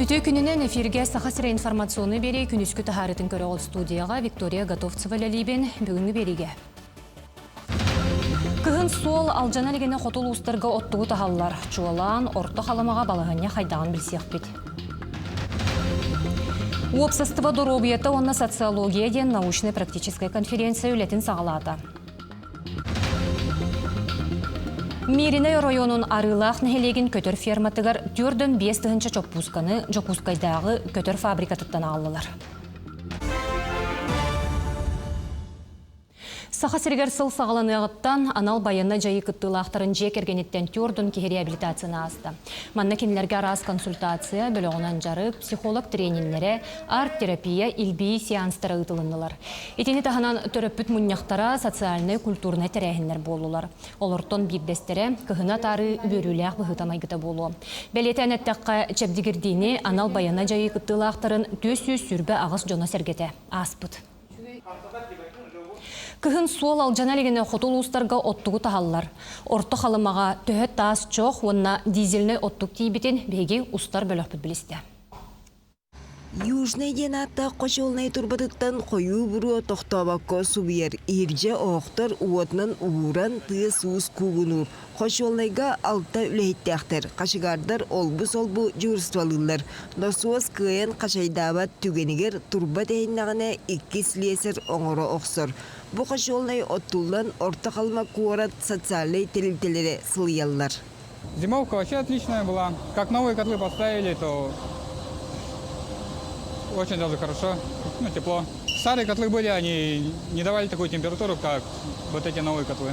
Үтө күнінен эфирге сақасыра информационы бері күнүскү тахарытын көрі ол студияға Виктория Готовцева ләлейбен бүгінгі береге. Кыһын сол алжана легені хотол устарға оттуғы тахаллар. Чуалан, орто халамаға балығыне қайдағын білсеқ бет. Общество доробията онна социология ден научно-практическая конференция үлетін сағалата. Миринай районун арылақ нәхелеген көтөр ферматыгар 4-5 тыгынча чоппусканы жокускайдағы көтөр фабрикатыттан алылар. Сахасыргар сыл сағаланығыттан анал баянна жайы кыттылақтарын жекергенеттен түрдін ке реабилитацияны асты. Манна кенлерге арас консультация, бөліғынан жарып, психолог тренинглері, арт-терапия, илбей сеанстары ұтылындылар. Етені тағынан төрөппіт мұнияқтара социальный, культурный тәрәхінлер болулар. Олыртон бирдестері кығына тары бөріләқ бұғытамайгыта болу. Бәлеті әнеттаққа чәбдігірдейіне анал баянна жайы кыттылақтарын 200 сүрбі ағыз жона сәргеті аспыт. Кыһын суол алжана легені хотол устарға оттугу тахаллар. Орто халымаға төһөт таас чоқ, онна дизельный оттук тейбетен беги устар бөлөкпіт білісті. Южный денатта қошолнай турбатыттан қою бұру тоқтабаққа субияр. Ирже оқтар уотнан ууран тыыс уыз кугунур. Қошолнайға алта үлейттяқтар. Қашыгардар олбу-солбу журствалылар. Досуыз кыйын қашайдабат түгенігер турбат әйнағына 2 слесер оңыры оқсыр. Бұ қошолнай оттулдан орта қалма куарат социальный телевителері сылыялар. Зимовка вообще отличная была. Как новые котлы поставили, то очень даже хорошо, тепло. Старые котлы были, они не давали такую температуру, как вот эти новые котлы.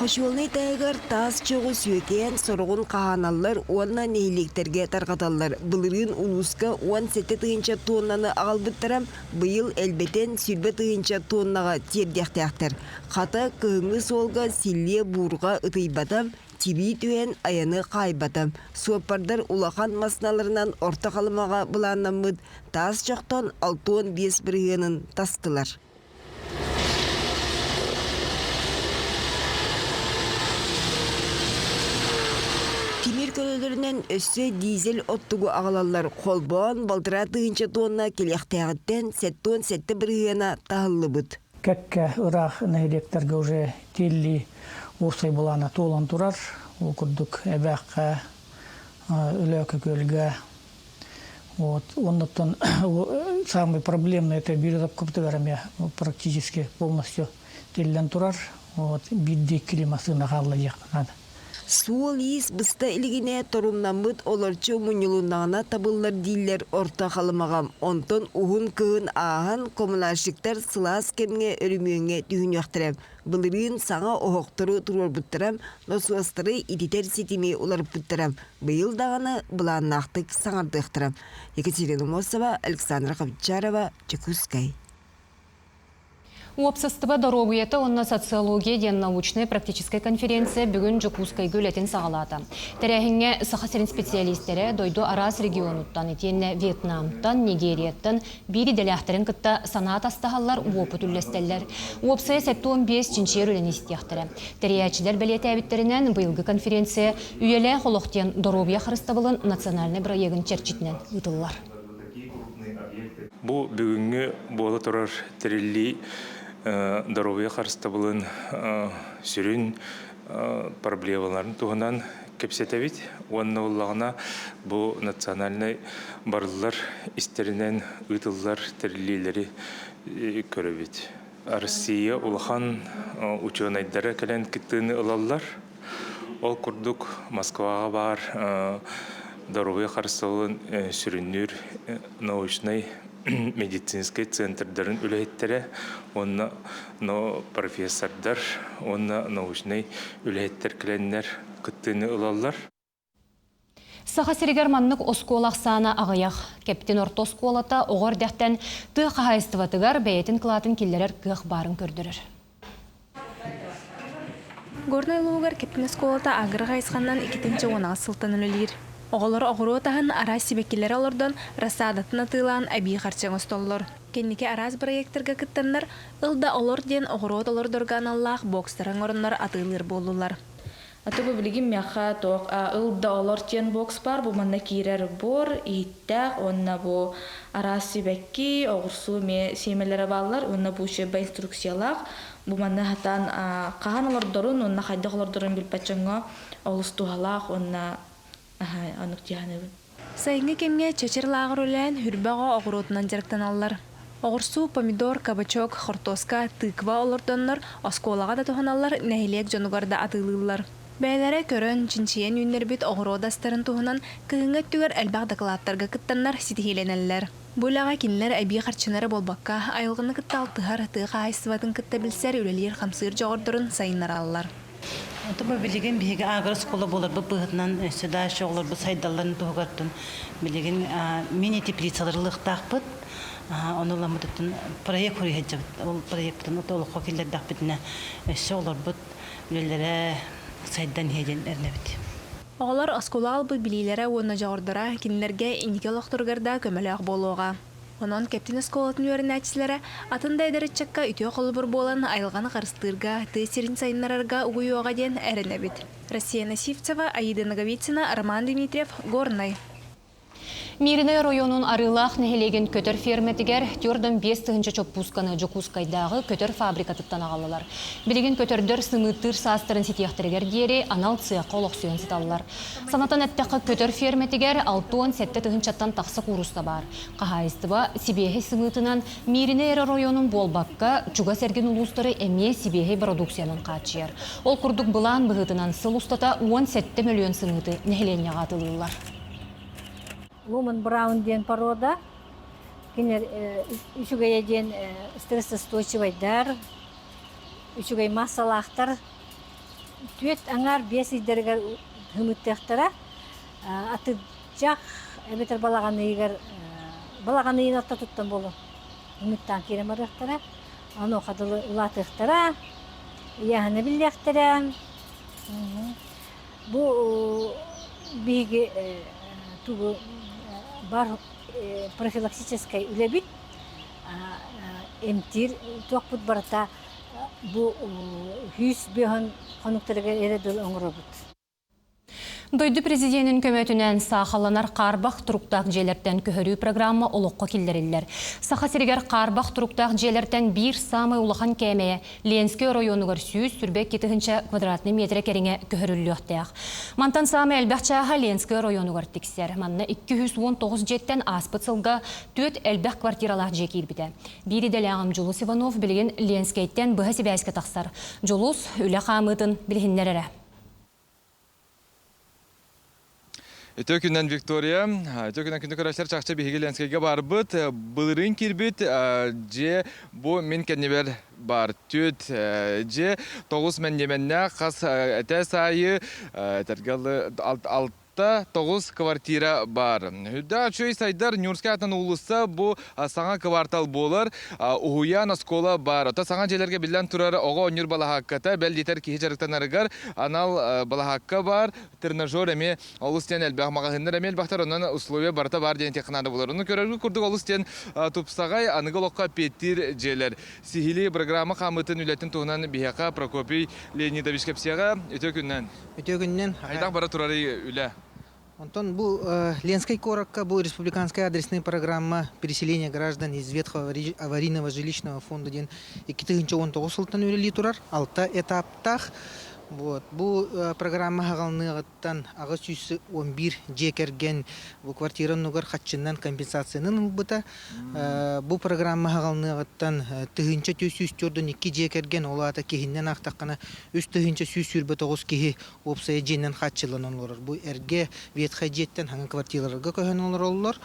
Қошуылны тәйгір тас чоғы сүйекен сұрғын қағаналар онна нейлектерге тарқаталар. Бұлырын ұлысқа 17 тыгынча тоннаны ағалбыттарам, бұйыл әлбетен сүрбе тыгынча тоннаға тердяқтаяқтар. Қата күйіңі солға силе бұрға ұтыйбатам, тиби түйен аяны қайбатам. Суапардар улақан масыналарынан орта қалымаға бұланнамыд, тас жоқтан 6-5 біргенін тастылар. Тимир көлөлөрүнөн өссө дизель оттугу ағалалар қолбон балтыра тыгынча тонна келектәғіттен 7 біргена тағылыбыд. Кәккә ұрақ нәйлектерге уже телли осай болана толан турар. Ол күрдік әбәққа, үләкі көлге. Оннаттан самый проблемный это бирдап көптігәріме практически полностью теллен турар. Бидді климасына қалла еқнады. Суол ис бұста илігіне торумнамыд оларчы мұнылынағына табылар дейлер орта қалымағам. Онтон уғын күйін ағын коммунальшықтар сылас кемге өрімеңе түйін яқтырам. Бұлырын саңа оғықтыры тұрор бұттырам, носуастыры идетер сетіме олар бұттырам. Бұйыл дағаны бұланнақтық саңардықтырам. Екатерина Мосова, Александра Хавчарова, Чекускай. Общество доробията онна социология ден научная практическая конференция бүгін Жокускай гөлетін сағалата. Тәрәхінге сақасырын специалистері дойду арас регионуттан, етенне Вьетнамтан, Нигерияттан, бири дәләхтерін кытта санат астағалар уопыт үллестелер. Уопсая 7-15 чинчер үлен истияқтыры. Тәрәячілер бәлеті әбіттерінен бұйылғы конференция үйелі қолықтен доробия қарыстабылын национальный проегін черчитінен ұтылылар. Бұл бүгінгі болы тұрар тәрелі дорогая қарыстабылын сүрін проблемаларын туғынан кепсетевит. Онны олағына бұл национальный барлылар истерінен ұйтылылар тәрелелері көрібет. Россия улахан ученайдары кәлен кіттіні ұлалылар. Ол күрдік Москваға бар дорогая қарыстабылын сүріннер научный медицинский центрдарын үләйттері, онна профессордар, онна научный үләйттер кіленнер күттіні ұлалар. Сахасыргар маннык осколақ сана ағаяқ. Кептен орто осколата оғыр дәқтен тұй қағайыстыватығар бәйетін қылатын келдерер қық барын көрдірір. Горнай луғар кептен осколата ағыр қайысқаннан 2-ші онаға сылтан өлілер. Оғылар оғыротағын арас себеккелер алырдан расадатына тыйлан әбей қарчың остоллар. Кеннеке арас проектерге кіттандар, ылда олар ден оғырот олар дорган Аллах бокстарын орынлар атылыр болулар. Аты бу билигин мяха ток ылда олор тен бокс бар бу манна кирер бор иттак онна бу араси бекки огурсу ме семелере баллар онна бу шеба инструкциялак бу манна хатан каханалордорун онна хайдагылордорун билпачаңга олустухалак онна ануктияны. Сайынғы кемге чечерлагыр үлән хүрбаға оғыротынан жарықтан алылар. Оғырсу, помидор, кабачок, хортоска, тыква олордонлар, осколаға да туханалар, нәхилек жонугарда атылылар. Бәйләре көрін, чинчиен үннер бит оғыродастарын туханан, кығыңа түгер әлбақ дақылаттарға кыттанлар ситихиленелер. Бұлаға кинлер әбей қарчынары болбаққа, айылғыны кытталтығар, тыға айсыватын кытта білсер үлелер қамсыр жоғырдырын сайынар алылар. Отоба билеген биге агар школа болар бу быгытнан сюда шоглар бу сайдалларын тугаттын билеген мини теплицаларлык тақпыт оноламыдын проект хурихажып ол проекттен толық хокиллер дақпытына шоглар бу үлелере сайдан хеден эрнебит. Оғалар оскола албы билилері оны жауырдыра кинлерге индикалықтыргарда көмелек болуға. Онон кептин сколатын өрін әтчілері атында әдірітчакка үтіе қолыбыр болан айылғаны қарыстырға, тесерін сайынларарға ұғыуға ден әрінебет. Россия Насивцева, Аида Наговицина, Роман Дмитриев, Горный. Миринай районун арылах нехелеген көтөр ферметигер тёрдон 5 тыгынча чоппусканы жокускайдагы көтөр фабрикатыттан агалылар. Билеген көтөрдөр сымыттыр састырын ситияхтыргер диери анал цыяққа олоқсуен ситалылар. Санатан әттәқі көтөр ферметигер 6-7 тыгынчаттан тақсы куруста бар. Қағайыстыба Сибехи сымытынан Миринай районун болбаққа чуга серген улустары әме Сибехи продукциянын қачыр. Ол күрдік бұлан бұғытынан сыл устата 17 миллион сымыты нехелене ғатылылар. Луман Браун ден порода, кинер үшігей ден стрессостойчивайдар, үшігей массалақтар, түйет аңар бес идергер хүміттектара, аты жақ әбетер балағанығыр, балағанығын атта тұттан болу. Хүміттан керем арықтара, аны оқадылы ұлатықтара, яғыны білдектара. Бұл бігі туғы бар профилактической үлебит эмтир тоқпыт барата бу хүйс бехан конуктарга эредил оңробут. Дойду президентин көмөтүнөн сахаланар карбак туруктак жээлерден көһөрүү программа олоққа келдирилер. Саха сиригер карбак туруктак жээлерден бир самый улахан кемее Ленский районугар 100 сүрбек кетигинче квадратный метр кериңе көһөрүлүктәк. Мантан самый элбахчаха Ленский районугар тиксер. Манна 219 жеттен аспыт сылга 4 элбах квартиралар жекилбите. Бири делягым Жулус Иванов билген Ленскейттен быха сибәскә таксар. Жулус үле хамытын билгеннәре. Өтөкүннән Виктория, өтөкүннән күндү көрәшләр чакча биһиге Ленскийге барбыт, былырын кирбит, же бу мен кеннебер бар төт, же 9 мәннеменнә кас әтә сайы тәргәле 9 квартира бар. Хүдда чөй сайдар Нюрскатан улыса бу саңа квартал болар, угуян скола бар. Ота саңа жерлерге билен турар ого онюр балахакката, белдитер ки жарыктанарыгар, анал балахакка бар, тренажер эме олустен элбах магазиннер эмел бактар онан условия барта бар деген технада болар. Уну көрөргө курдук олустен тупсагай аныголокка петтир жерлер. Сихили программа камытын үлетин тугунан бияка Прокопий Леонидович Кепсияга өтөгүннөн айдак бара турары үле. Антон, бу Ленской коракка, бу республиканская адресная программа переселения граждан из ветхого аварийного жилищного фонда ден 2019 сылтан өрели турар, алта этаптах. Вот, бу программа хагалныгыттан ага сүйсі 11 жекерген бу квартираны нугар хатчыннан компенсацияны нылбыта. Бу программа хагалныгыттан тыгынча төсүс төрдөн 2 жекерген олата кехиннен ақтаққана үс тыгынча сүйс сүрбе 9 кехи опсая женнен хатчылынан олар. Бу эрге ветха жеттен хаңа квартираларга көһөн олар.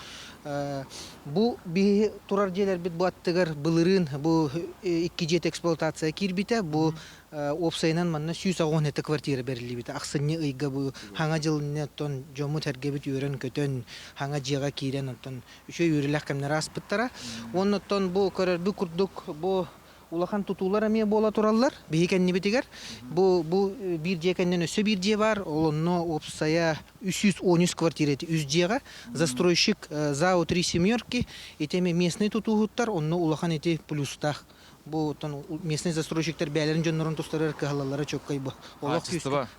Бу би турар жерлер бит бу аттыгар былырын бу 2 жет эксплуатация кирбите бу опсайнан манна 110 квартира берилибите. Аксынны ыйга бу хаңа жылны тон жому тергебит өрөн көтөн хаңа жыга кирен тон үшө үрүләк кемнер аспыттара. Оннотон бу көрөр курдук бу улахан тутулар эме бола тураллар. Бейкен небетигер бу бир жекеннен өсө бир же бар. Олонно опсая 313 квартира үз жега застройщик ЗАО 3 семерки этеме местный тутугуттар онно улахан эти плюстах бу местный застройщиктер бәлерин жоннорун тустарар кахалалары чоккай бу.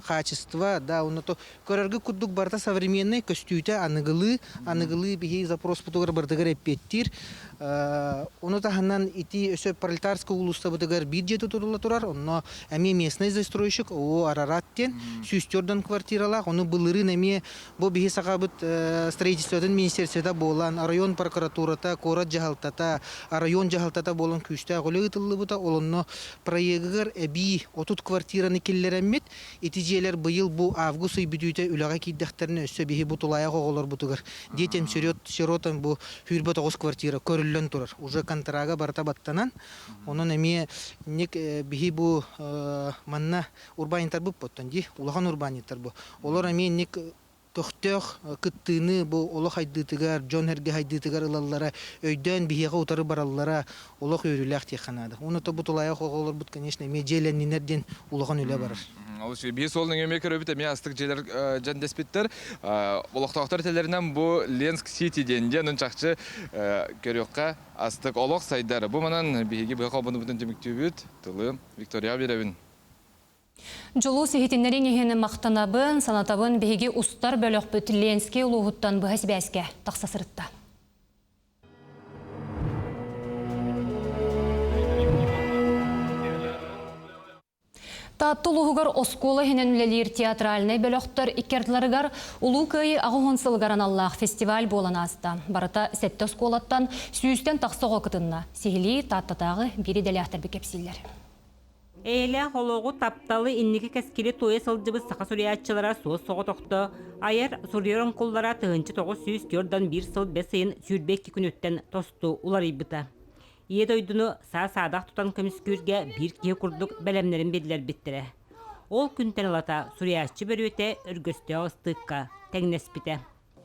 Качество, да, оны то көрөргө куддук барта современный костюйте аныгылы бихи запрос бутугар бардыгар эппеттир. Оны таханнан ити өсө пролетарская улуста бутугар бюджеты турулла турар, онно эми местный застройщик о Арараттен сүстөрдөн квартиралар, оны былырын эми бу бихи сакабыт строительстводон министерствода болан, район прокуратурата, корат жахалтата, район жахалтата болан күстө голы ытыллы бута, олонно проектгар эби 30 квартираны киллереммит, итижелер быйыл бу август ай бүтүтө үлага кийдектерин өсө бихи бутулая коголор бутугар. Детем сиротан бу хүрбө 9 квартира көрүлөн турар. Уже контрага барта баттанан, онун эми ник бихи бу манна урбанитар бу поттон ди, улаган урбанитар бу. Олар эми ник Тохтох кыттыны бу олох хайдытыгар, жон herge хайдытыгар ылаллара, өйдөн бихига утары бараллара олох өрүләк тиханады. Уны то бутулая хоголор бут, конечно, межеленнерден улаган үле барар. Ал şu bir solun ömekör öbüte mi astık jeler jan despitter. Oloqtaqtar telerinden bu Lensk City'den janın çaqçı körökka astık oloq saydar. Bu manan bihigi bu qabını бүтүн жемиктүбүт. Тылы Виктория Беревин. Жолу сехетиннерин ехені мақтанабын, санатабын беге устар бөлөк бүт Ленске улуғыттан бұхас бәске тақса сырытта. Татты улуғығар оскола хенен үлелер театральный бөлөктөр иккертларыгар улуу көйі ағуғынсылгаран Аллах фестиваль болан аста. Барыта сәтті осколаттан сүйістен тақсығы кытынна. Сехили таттатағы бири дәліқтер бекепсилер. Эйле хологу тапталы инники кескили тойы сылжыбыз сақа сүриятчылара суыз соғы тоқты. Айыр сүриерін құллара тығынчы 904-дан 1 сыл 5 сайын сүрбекки күнөттен тосту улар ибыта. Ед ойдуну саа-саадақ тұтан көміскүрге бір кие күрдік бәлемнерін беділер біттірі. Ол күнтен алата сүриятчы бір өте үргісті ағыстыққа тәңнеспіті.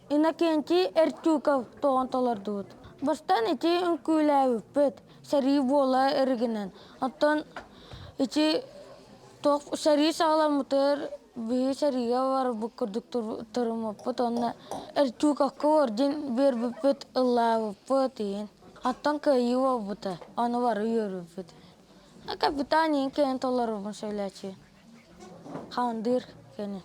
Инакенти Эртюков тоғанталар дуыд. Бастан ити үнкүйлі өппет, сәрі бола әрігінен. Аттан ити тоқ сәрі сағаламытыр, бей сәріге бар бұқырдық тұрымаппыт. Онна Эртюковқа орден бер бүппет ұлла өппет ең. Аттан көйі өппеті, аны бары үйер өппет. Капитан ең кейін толарыбын сөйләчі. Қандыр кені.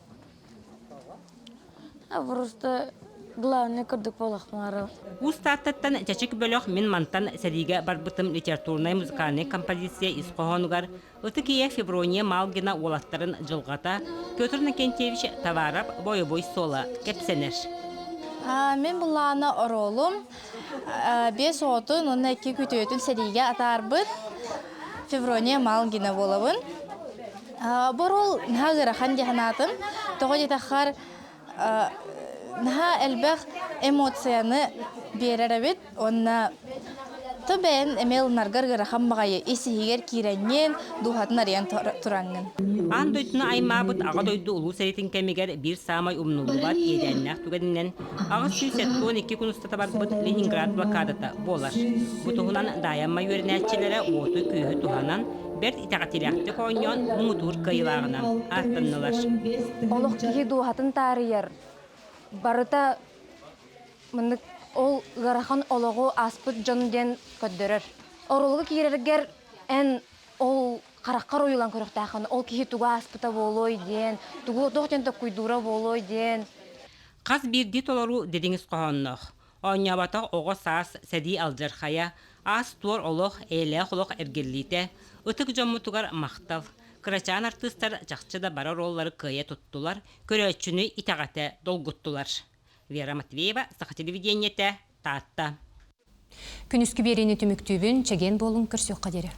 Просто главный кырдык болақмары. Устаттан чачык бөлөк мен мантан сәриге барбытым литературный музыкальный композиция исқоғанугар Өтікие Феврония Малгина олаттарын жылғата Петр Накентьевич Таварап бой-бой сола кепсенер. Мен бұланы оролым 5 отын, оны 2 күтөтін сәриге атарбыт Феврония Малгина болабын. Борол нағыра хандиханатым, тоғы жетаққар наха әлбәқ эмоцияны береребет, онна Тобен эмел наргаргара хаммагайы исигер киреннен духатын ариян тураңын. Ан дойтуна аймабыт аға дойду улу сәретін кәмегер бір самай умнулу бар едәннәқ түгәдінен. Ағы сүйсет 12 күн ұстата барбыт Ленинград блокадата болар. Бұтығынан даянма өрінәтчілері оты күйі туғанан берт итағатиляқты қойнен мұңытур кайылағынан артыннылар. Олық кей духатын тарияр. Барыта мындық ол ғарахан олығы аспыт жонуден көддірір. Орылығы кейрергер ән ол қараққар ойылан көріқтақын, ол кейі туға аспыта болой ден, туғы тоқтен тоқ күйдура болой ден. Қаз бірді толару дедіңіз қоғаннық. Ойнабатақ оғы саас сәди алжархая, ас туар олық әйлі құлық әргерлейті, өтік жомутуғар мақтал. Кырачан артыстар жақчыда бара роллары көйе тұттылар, көрәтчіні итағаты долгуттылар. Вера Матвеева, Саха телевидениете, Татта. Күнүскү берени түмүктүүбүн чеген болун көрсөк кадери.